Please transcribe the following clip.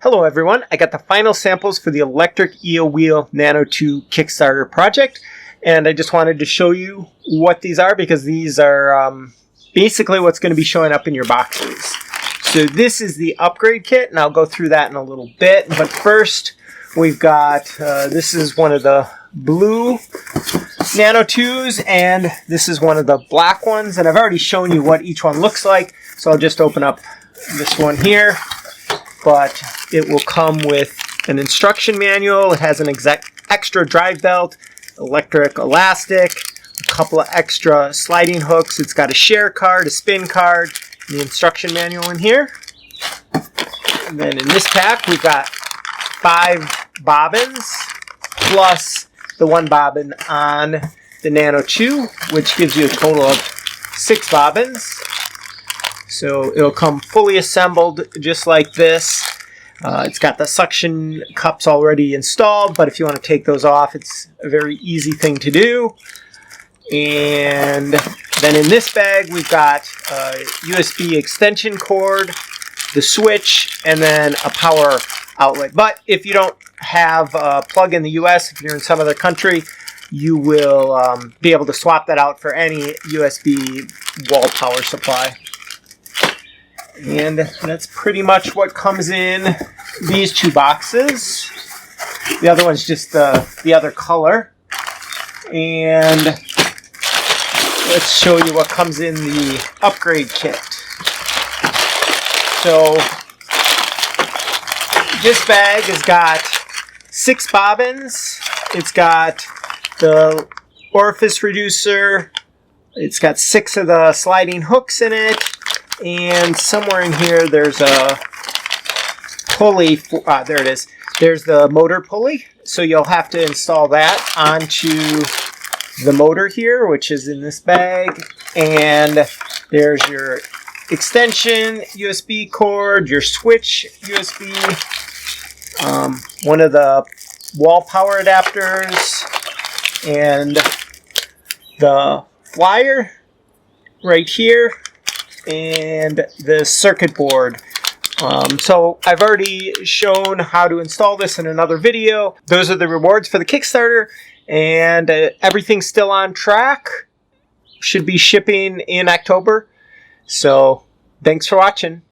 Hello everyone, I got the final samples for the electric EEW Nano 2 Kickstarter project, and I just wanted to show you what these are because these are basically what's going to be showing up in your boxes. So this is the upgrade kit, and I'll go through that in a little bit, but first we've got, this is one of the blue Nano 2s, and this is one of the black ones, and I've already shown you what each one looks like, so I'll just open up this one here. But it will come with an instruction manual. It has an extra drive belt, electric elastic, a couple of extra sliding hooks. It's got a share card, a spin card, and the instruction manual in here. And then in this pack, we've got 5 bobbins, plus the 1 bobbin on the Nano 2, which gives you a total of 6 bobbins. So it'll come fully assembled just like this. It's got the suction cups already installed, but if you want to take those off, it's a very easy thing to do. And then in this bag, we've got a USB extension cord, the switch, and then a power outlet. But if you don't have a plug in the US, if you're in some other country, you will be able to swap that out for any USB wall power supply. And that's pretty much what comes in these 2 boxes. The other one's just the other color. And let's show you what comes in the upgrade kit. So this bag has got 6 bobbins. It's got the orifice reducer. It's got 6 of the sliding hooks in it. And somewhere in here, there's a pulley. There it is. There's the motor pulley. So you'll have to install that onto the motor here, which is in this bag. And there's your extension USB cord, your switch USB, one of the wall power adapters, and the wire right here, and the circuit board. So I've already shown how to install this in another video. Those are the rewards for the Kickstarter, and everything's still on track. Should be shipping in October. So thanks for watching.